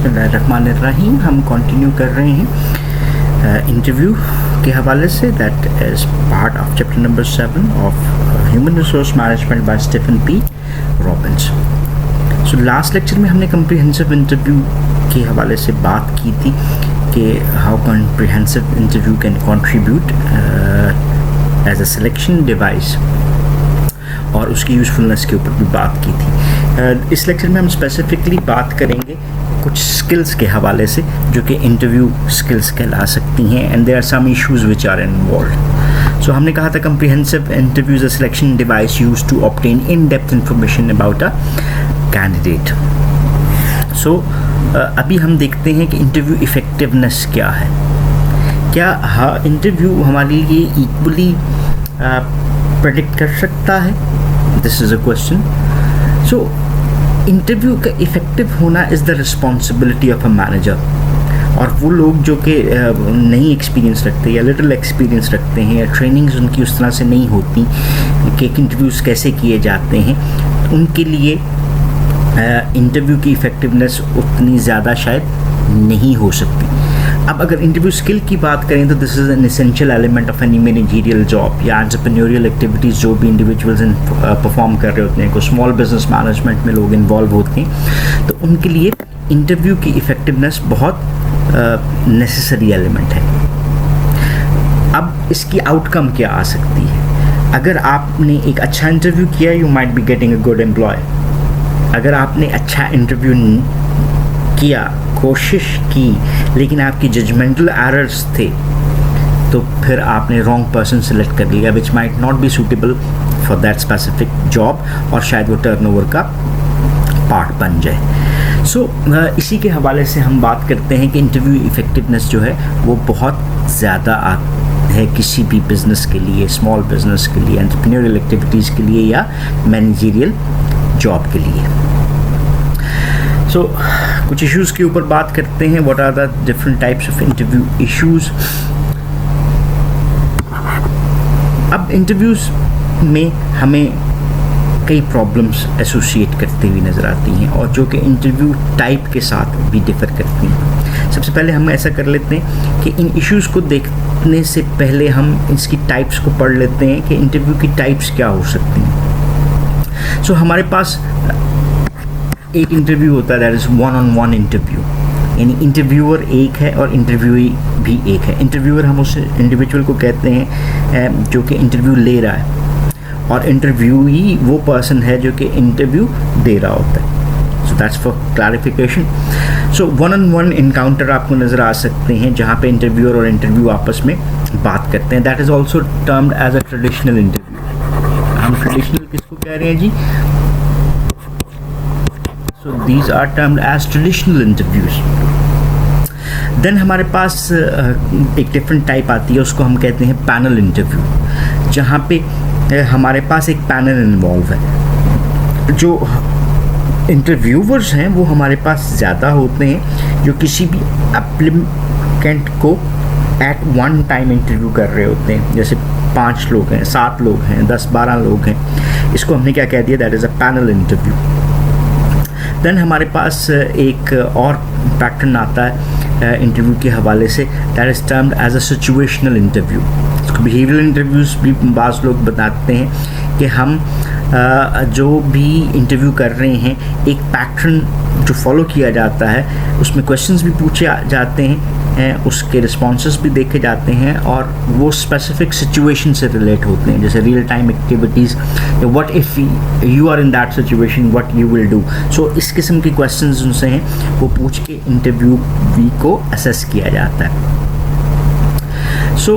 बिस्मिल्लाहिर्रहमानिर्रहीम। हम कंटिन्यू कर रहे हैं इंटरव्यू के हवाले से। That is part of chapter number 7 of human resource management by Stephen P Robbins. So last lecture में हमने कम्प्रिहेंसिव इंटरव्यू के हवाले से बात की थी कि how comprehensive interview can contribute as a selection device, और उसकी यूज़फुलनेस के ऊपर भी बात की थी। इस लेक्चर में हम स्पेसिफिकली बात करेंगे कुछ स्किल्स के हवाले से जो कि इंटरव्यू स्किल्स कहला सकती हैं, and there are some issues which are involved. So हमने कहा था comprehensive interview is a selection device used to obtain in depth information about a candidate. So अभी हम देखते हैं कि इंटरव्यू इफ़ेक्टिवनेस क्या है। क्या इंटरव्यू हमारे लिए इक्वली प्रेडिक्ट कर सकता है? This is a question. So interview का इफ़ेक्टिव होना is the responsibility of a manager, और वो लोग जो कि नहीं एक्सपीरियंस रखते या लिटिल एक्सपीरियंस रखते हैं या ट्रेनिंग्स उनकी उस तरह से नहीं होती कि इंटरव्यूज़ कैसे किए जाते हैं, उनके लिए इंटरव्यू की इफ़ेक्टिवनेस उतनी ज़्यादा शायद नहीं हो सकती। अब अगर इंटरव्यू स्किल की बात करें तो this is an essential element of any managerial job या एंटरप्रेन्योरियल एक्टिविटीज़ जो भी इंडिविजुअल्स परफॉर्म कर रहे होते हैं, कोई स्मॉल बिजनेस मैनेजमेंट में लोग इन्वॉल्व होते हैं, तो उनके लिए इंटरव्यू की इफ़ेक्टिवनेस बहुत नेसेसरी एलिमेंट है। अब इसकी आउटकम क्या आ सकती है? अगर आपने एक अच्छा इंटरव्यू किया, you might be getting a good employ. अगर आपने अच्छा इंटरव्यू किया, कोशिश की, लेकिन आपकी जजमेंटल एरर्स थे, तो फिर आपने रॉन्ग पर्सन सेलेक्ट कर लिया which might not be suitable for that specific job, और शायद वो टर्नओवर का पार्ट बन जाए। सो इसी के हवाले से हम बात करते हैं कि इंटरव्यू इफ़ेक्टिवनेस जो है वो बहुत ज़्यादा है किसी भी बिज़नेस के लिए, स्मॉल बिज़नेस के लिए, एंटरप्रेन्योरियल एक्टिविटीज़ के लिए या मैनेजरियल जॉब के लिए। सो कुछ इश्यूज़ के ऊपर बात करते हैं। What are the different types of interview issues. अब इंटरव्यूज़ में हमें कई प्रॉब्लम्स एसोसिएट करती हुई नज़र आती हैं, और जो कि इंटरव्यू टाइप के साथ भी डिफ़र करती हैं। सबसे पहले हम ऐसा कर लेते हैं कि इन इश्यूज़ को देखने से पहले हम इसकी टाइप्स को पढ़ लेते हैं कि इंटरव्यू की टाइप्स क्या हो सकती हैं। सो हमारे पास एक इंटरव्यू होता है, that is one on one interview, यानी इंटरव्यूअर एक है और इंटरव्यूई भी एक है। इंटरव्यूअर हम उस इंडिविजुअल को कहते हैं जो कि इंटरव्यू ले रहा है, और इंटरव्यूई वो पर्सन है जो कि इंटरव्यू दे रहा होता है। So that's for clarification. So one on one encounter आपको नज़र आ सकते हैं जहाँ पे इंटरव्यूअर और इंटरव्यू आपस में बात करते हैं। That is also termed as a traditional interview. हम ट्रेडिशनल किसको कह रहे हैं जी? So these are termed as traditional interviews. Then हमारे पास एक डिफरेंट टाइप आती है, उसको हम कहते हैं पैनल इंटरव्यू, जहाँ पे हमारे पास एक पैनल इन्वॉल्व है। जो इंटरव्यूवर्स हैं वो हमारे पास ज़्यादा होते हैं, जो किसी भी एप्लीकेंट को एट वन टाइम इंटरव्यू कर रहे होते हैं। जैसे 5 लोग हैं, 7 लोग हैं, 10-12 लोग हैं, इसको हमने क्या कह दिया? That is a panel interview. Then हमारे पास एक और पैटर्न आता है इंटरव्यू के हवाले से, that is termed as a situational interview. इसको बिहेवियरल इंटरव्यूज़ भी बाज़ लोग बताते हैं कि हम जो भी इंटरव्यू कर रहे हैं, एक पैटर्न जो फॉलो किया जाता है, उसमें क्वेश्चंस भी पूछे जाते हैं, उसके रिस्पॉन्सेस भी देखे जाते हैं, और वो स्पेसिफिक सिचुएशन से रिलेट होते हैं, जैसे real time activities, what if you are in that situation, what you will do. So इस किस्म के क्वेश्चंस उनसे हैं वो पूछ के इंटरव्यूवी को असेस किया जाता है। सो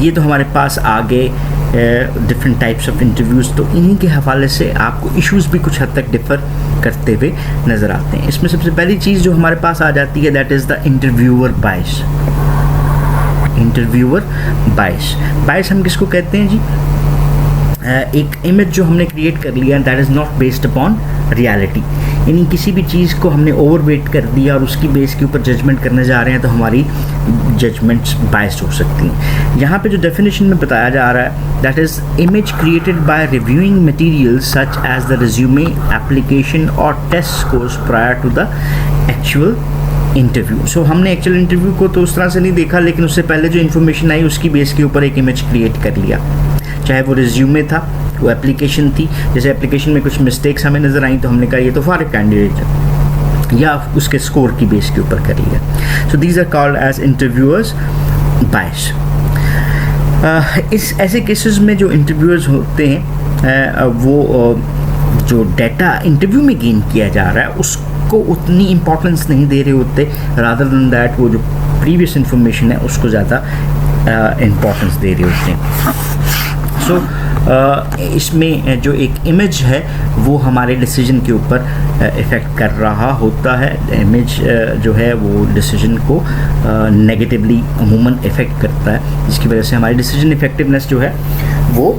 ये तो हमारे पास आगे डिफरेंट टाइप्स ऑफ इंटरव्यूज़, तो इन्हीं के हवाले से आपको इश्यूज़ भी कुछ हद तक डिफ़र करते हुए नज़र आते हैं। इसमें सबसे पहली चीज़ जो हमारे पास आ जाती है, that is the interviewer bias. Interviewer bias हम किसको कहते हैं जी? एक इमेज जो हमने क्रिएट कर लिया that is not based upon reality, यानी किसी भी चीज़ को हमने ओवरवेट कर दिया और उसकी बेस के ऊपर जजमेंट करने जा रहे हैं तो हमारी जजमेंट्स बायस्ड हो सकती हैं। यहाँ पे जो डेफिनेशन में बताया जा रहा है that is image created by reviewing material such as the resume, application और test scores prior to the actual interview. So हमने एक्चुअल इंटरव्यू को तो उस तरह से नहीं देखा, लेकिन उससे पहले जो इन्फॉर्मेशन आई उसकी बेस के ऊपर एक इमेज क्रिएट कर लिया, चाहे वो रिज्यूमे था, वो एप्लीकेशन थी, जैसे एप्लीकेशन में कुछ मिस्टेक्स हमें नज़र आई तो हमने कहा ये तो फारिग कैंडिडेट है, या उसके स्कोर की बेस के ऊपर कर लिया। So these are called as interviewers bias. इस ऐसे केसेस में जो इंटरव्यूअर्स होते हैं वो जो डाटा इंटरव्यू में गेन किया जा रहा है उसको उतनी इम्पोर्टेंस नहीं दे रहे होते, रादर देन दैट वो जो प्रीवियस इंफॉर्मेशन है उसको ज़्यादा इम्पोर्टेंस दे रहे होते हैं। सो इसमें जो एक इमेज है वो हमारे डिसीजन के ऊपर इफ़ेक्ट कर रहा होता है। इमेज जो है वो डिसीजन को नेगेटिवली अमूमन इफ़ेक्ट करता है, जिसकी वजह से हमारी डिसीजन इफ़ेक्टिवनेस जो है वो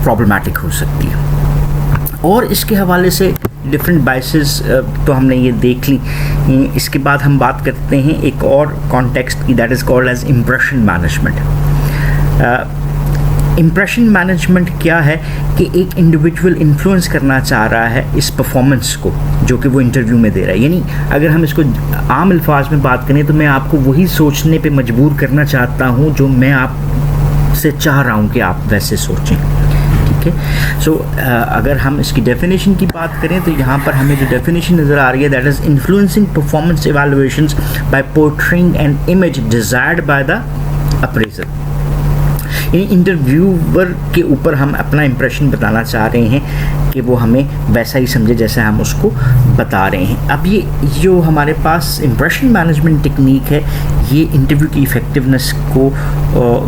प्रॉब्लमैटिक हो सकती है। और इसके हवाले से डिफरेंट बायसेस तो हमने ये देख ली। इसके बाद हम बात करते हैं एक और कॉन्टेक्स्ट की, that is called as impression management. Impression management क्या है कि एक इंडिविजुअल इन्फ्लुएंस करना चाह रहा है इस परफॉर्मेंस को जो कि वो इंटरव्यू में दे रहा है, यानी अगर हम इसको आम अल्फाज में बात करें तो मैं आपको वही सोचने पे मजबूर करना चाहता हूँ जो मैं आपसे चाह रहा हूँ कि आप वैसे सोचें। ठीक है, सो अगर हम इसकी डेफिनेशन की बात करें तो यहाँ पर हमें जो डेफिनेशन नज़र आ रही है that is influencing performance evaluations by portraying an image desired by the appraiser. यानी इंटरव्यूअर के ऊपर हम अपना इम्प्रेशन बताना चाह रहे हैं कि वो हमें वैसा ही समझे जैसा हम उसको बता रहे हैं। अब ये जो हमारे पास इम्प्रेशन मैनेजमेंट टेक्निक है ये इंटरव्यू की इफ़ेक्टिवनेस को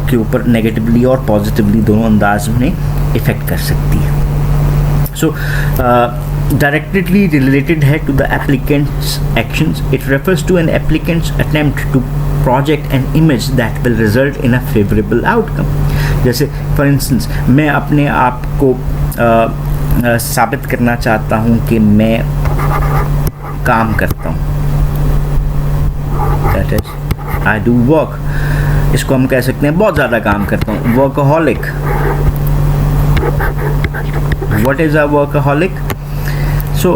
के ऊपर नेगेटिवली और पॉजिटिवली दोनों अंदाज में इफ़ेक्ट कर सकती है। सो directly related है to the applicant's actions. It refers to an applicant's attempt to project an image that will result in a favorable outcome. जैसे for instance मैं अपने आप को साबित करना चाहता हूँ कि मैं काम करता हूँ, that is I do work. इसको हम कह सकते हैं बहुत ज़्यादा काम करता हूँ, workaholic. What is a workaholic? सो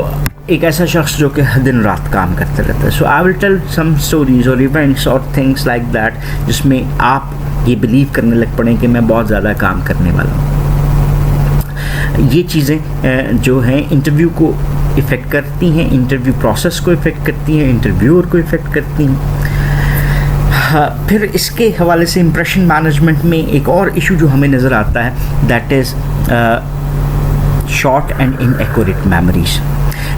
एक ऐसा शख्स जो कि दिन रात काम करते रहता है। So I will tell some stories और इवेंट्स और थिंग्स लाइक दैट जिसमें आप ये बिलीव करने लग पड़ें कि मैं बहुत ज़्यादा काम करने वाला हूँ। ये चीज़ें जो हैं इंटरव्यू को इफ़ेक्ट करती हैं, इंटरव्यू प्रोसेस को इफ़ेक्ट करती हैं, इंटरव्यूअर को इफ़ेक्ट करती हैं। फिर इसके हवाले से इम्प्रेशन मैनेजमेंट में एक और इशू जो हमें नज़र आता है that is short and inaccurate memories.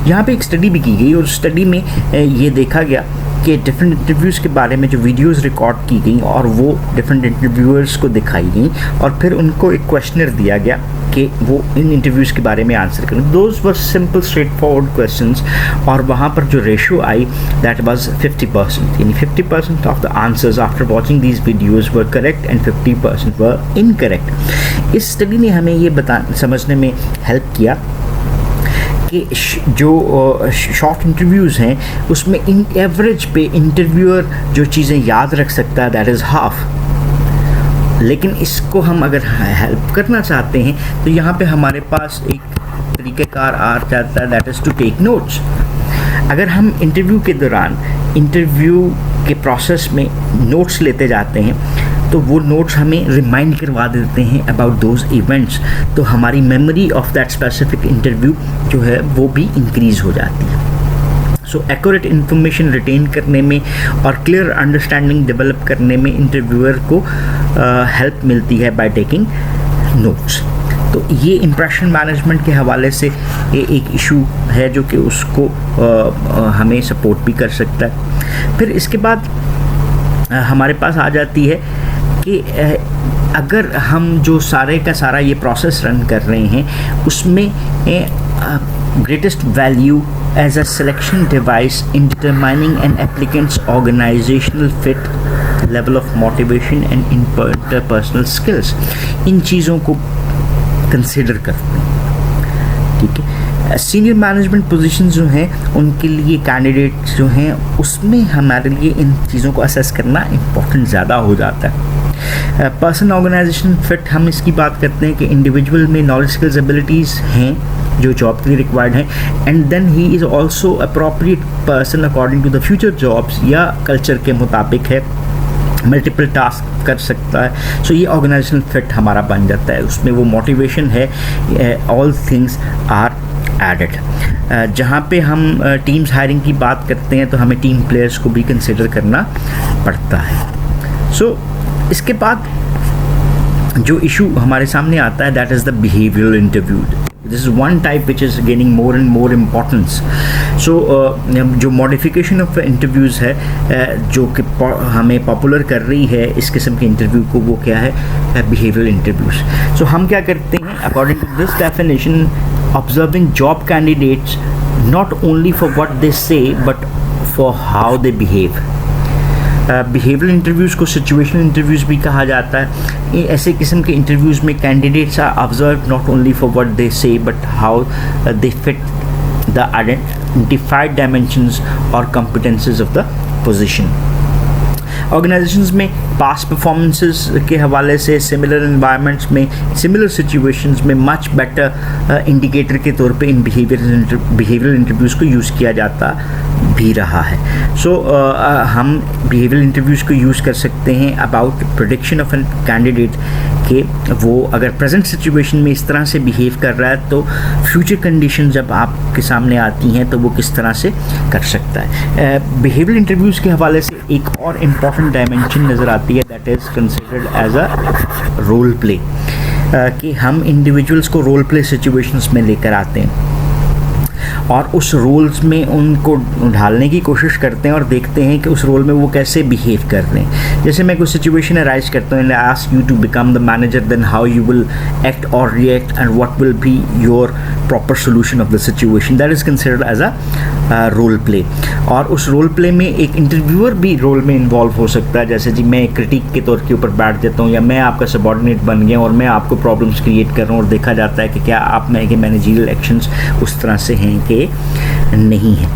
यहाँ पे एक स्टडी भी की गई और स्टडी में ये देखा गया कि डिफरेंट इंटरव्यूज़ के बारे में जो वीडियोस रिकॉर्ड की गई और वो डिफरेंट इंटरव्यूअर्स को दिखाई गई और फिर उनको एक क्वेश्चनर दिया गया कि वो इन इंटरव्यूज़ के बारे में आंसर करें। Those were simple straight forward questions और वहाँ पर जो रेशो आई दैट वाज 50%, यानी 50% of the answers after watching these videos were correct and 50% were incorrect. इस स्टडी ने हमें ये समझने में हेल्प किया कि जो शॉर्ट इंटरव्यूज़ हैं उसमें इन एवरेज पे इंटरव्यूअर जो चीज़ें याद रख सकता है दैट इज़ हाफ। लेकिन इसको हम अगर हेल्प करना चाहते हैं तो यहाँ पे हमारे पास एक तरीक़ाकार आ जाता है that is to take notes. अगर हम इंटरव्यू के दौरान इंटरव्यू के प्रोसेस में नोट्स लेते जाते हैं तो वो नोट्स हमें रिमाइंड करवा देते हैं अबाउट दोज इवेंट्स, तो हमारी memory of that specific interview जो है वो भी इंक्रीज़ हो जाती है। सो एक्यूरेट इन्फॉर्मेशन रिटेन करने में और क्लियर अंडरस्टैंडिंग डेवलप करने में इंटरव्यूअर को हेल्प मिलती है बाय टेकिंग नोट्स। तो ये इम्प्रेशन मैनेजमेंट के हवाले से ये एक इशू है जो कि उसको हमें सपोर्ट भी कर सकता है। फिर इसके बाद हमारे पास आ जाती है कि अगर हम जो सारे का सारा ये प्रोसेस रन कर रहे हैं उसमें greatest value as a selection device in determining an applicant's organisational fit, level of motivation and interpersonal skills, इन चीज़ों को कंसिडर करते हैं, ठीक है। सीनियर मैनेजमेंट पोजीशन जो हैं उनके लिए कैंडिडेट जो हैं उसमें हमारे लिए इन चीज़ों को असेस करना इम्पोर्टेंट ज़्यादा हो जाता है। पर्सन ऑर्गेनाइजेशन फिट हम इसकी बात करते हैं कि इंडिविजुअल में नॉलेज स्किल्स एबिलिटीज़ हैं जो जॉब के लिए रिक्वायर्ड हैं, and then he is also appropriate person according to the future jobs या कल्चर के मुताबिक है, मल्टीपल टास्क कर सकता है। सो ये ऑर्गेनाइजेशनल फिट हमारा बन जाता है, उसमें वो मोटिवेशन है, ऑल थिंग्स आर एडेड। जहाँ पे हम टीम्स हायरिंग की बात करते हैं तो हमें टीम प्लेयर्स को भी कंसिडर करना पड़ता है। सो इसके बाद जो इशू हमारे सामने आता है that is the behavioural interview. This is one type which is gaining more and more importance. So जो मॉडिफिकेशन ऑफ इंटरव्यूज़ है जो कि हमें पॉपुलर कर रही है इस किस्म के इंटरव्यू को, वो क्या है, बिहेवियरल इंटरव्यूज़। सो हम क्या करते हैं according to this definition, observing job candidates not only for what they say but for how they behave. Behavioural interviews को सिचुएशनल इंटरव्यूज़ भी कहा जाता है। ऐसे किस्म के इंटरव्यूज़ में candidates are observe not only for what they say but how they fit the identified dimensions और competences of the position. Organisations में पास्ट परफॉर्मेंसेस के हवाले से सिमिलर एनवायरनमेंट्स में, सिमिलर सिचुएशंस में मच बेटर इंडिकेटर के तौर पे इन बिहेवियरल इंटरव्यूज़ को यूज़ किया जाता भी रहा है। सो हम बिहेवियरल इंटरव्यूज़ को यूज़ कर सकते हैं about prediction of an candidate कि वो अगर प्रेजेंट सिचुएशन में इस तरह से बिहेव कर रहा है तो फ्यूचर कंडीशन जब आपके सामने आती हैं तो वो किस तरह से कर सकता है। बिहेवियरल इंटरव्यूज़ के हवाले से एक और इम्पॉर्टेंट डायमेंशन नज़र आती है that is considered as a role play, कि हम इंडिविजुअल्स को रोल प्ले सिचुएशंस में लेकर आते हैं और उस रोल्स में उनको ढालने की कोशिश करते हैं और देखते हैं कि उस रोल में वो कैसे बिहेव कर रहे हैं। जैसे मैं कोई सिचुएशन अराइज करता हूँ and I ask you to become the manager, then how you will act और react and what will be your proper solution of the situation, that is considered as a role play. और उस role play में एक interviewer भी role में involve हो सकता है, जैसे जी मैं एक क्रिटिक के तौर के ऊपर बैठ जाता हूँ या मैं आपका सबॉर्डिनेट बन गया और मैं आपको प्रॉब्लम्स क्रिएट कर रहा हूँ और देखा जाता है कि क्या आप में के मैनेजरियल एक्शंस उस तरह से हैं कि नहीं है।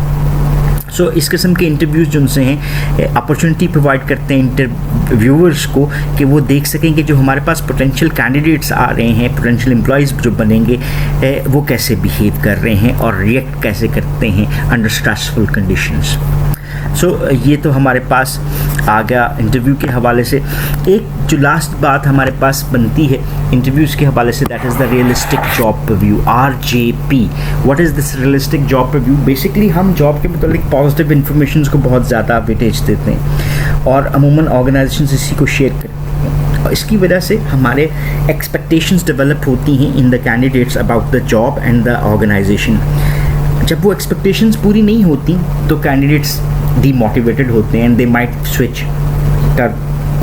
सो इस किस्म के इंटरव्यूज़ जो उनसे हैं अपॉर्चुनिटी प्रोवाइड करते हैं इंटरव्यूअर्स को कि वो देख सकें कि जो हमारे पास पोटेंशियल कैंडिडेट्स आ रहे हैं, पोटेंशियल एम्प्लॉयज़ जो बनेंगे, वो कैसे बिहेव कर रहे हैं और रिएक्ट कैसे करते हैं अंडर स्ट्रेसफुल कंडीशंस। सो ये तो हमारे पास आ गया इंटरव्यू के हवाले से। एक जो लास्ट बात हमारे पास बनती है इंटरव्यूज़ के हवाले से that is the realistic job review, RJP। What is this realistic job review? Basically हम जॉब के मतलब पॉजिटिव इन्फॉर्मेशन को बहुत ज़्यादा वेटेज देते हैं और अमूमन ऑर्गेनाइजेशन इसी को शेयर करते हैं और इसकी वजह से हमारे एक्सपेक्टेशंस डेवलप होती हैं in the candidates about the job and the organisation. जब वो एक्सपेक्टेशंस पूरी नहीं होती तो कैंडिडेट्स डीमोटिवेटेड होते हैं एंड दे माइट स्विच कर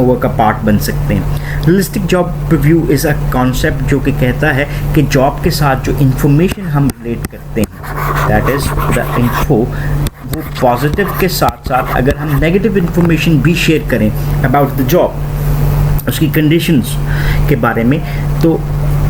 ओवर का पार्ट बन सकते हैं। Realistic job review is a concept जो कि कहता है कि जॉब के साथ जो इन्फॉर्मेशन हम रिलेट करते हैं दैट इज़ द इन्फो, वो पॉजिटिव के साथ साथ अगर हम नेगेटिव इन्फॉर्मेशन भी शेयर करें अबाउट द जॉब, उसकी कंडीशंस के बारे में, तो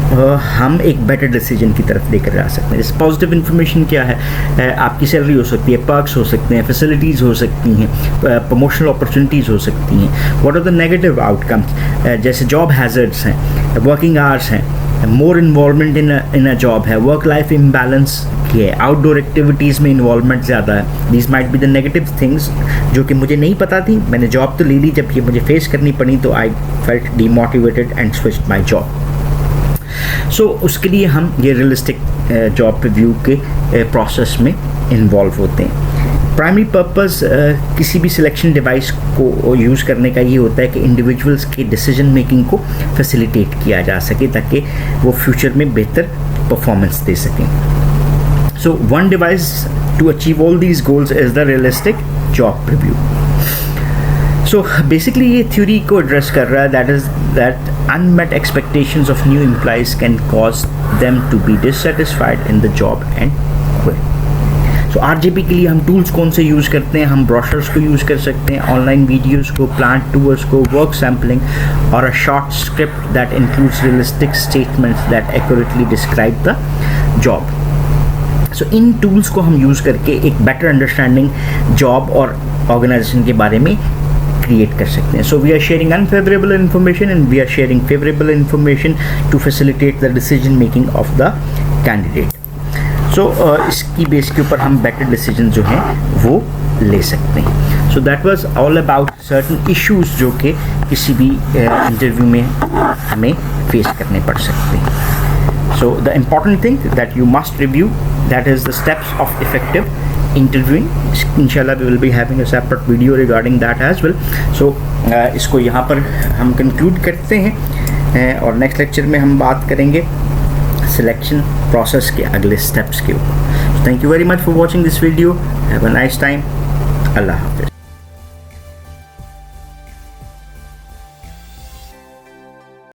हम एक बेटर डिसीजन की तरफ लेकर जा सकते हैं। जैसे पॉजिटिव इन्फॉर्मेशन क्या है, आपकी सैलरी हो सकती है, पर्क्स हो सकते हैं, फैसिलिटीज़ हो सकती हैं, प्रमोशनल अपॉर्चुनिटीज़ हो सकती हैं। What are the negative outcomes, जैसे जॉब हैज़र्ड्स हैं, वर्किंग आवर्स हैं, more involvement in a job है, वर्क लाइफ इम्बैलेंस की है, आउटडोर एक्टिविटीज़ में इन्वॉल्वमेंट ज़्यादा है। These might be the negative things जो कि मुझे नहीं पता थी, मैंने जॉब तो ले ली, जब ये मुझे फेस करनी पड़ी तो I felt demotivated and switched my job. So उसके लिए हम ये रियलिस्टिक जॉब रिव्यू के प्रोसेस में इन्वॉल्व होते हैं। प्राइमरी पर्पस किसी भी सिलेक्शन डिवाइस को यूज़ करने का ये होता है कि इंडिविजुअल्स की डिसीजन मेकिंग को फैसिलिटेट किया जा सके ताकि वो फ्यूचर में बेहतर परफॉर्मेंस दे सकें। So one device to achieve all these goals is the realistic job review. So basically ये थ्योरी को एड्रेस कर रहा है that is that unmet expectations of new employees can cause them to be dissatisfied in the job and quit. So so RGP के लिए हम tools कौन से यूज़ करते हैं? हम ब्रोशर्स को यूज़ कर सकते हैं, ऑनलाइन वीडियोज़ को, प्लांट टूर्स को, वर्क सैम्पलिंग और a short script that includes realistic statements that accurately describe the job. So इन टूल्स को हम यूज़ करके एक बेटर अंडरस्टैंडिंग जॉब और ऑर्गेनाइजेशन के बारे में क्रिएट कर सकते हैं। So we are sharing unfavourable information and we are sharing favourable information to facilitate the decision making of the candidate. So इसकी बेस के ऊपर हम बेटर डिसीजन जो हैं वो ले सकते हैं। So that was all about certain issues जो कि किसी भी इंटरव्यू में हमें फेस करने पड़ सकते हैं। So the important thing that you must review, that is the steps of effective interviewing. Inshallah we will be having a separate video regarding that as well. So इसको यहाँ पर हम conclude करते हैं और next lecture में हम बात करेंगे selection process के अगले steps के ऊपर. So thank you very much for watching this video. Have a nice time. Allah Hafiz.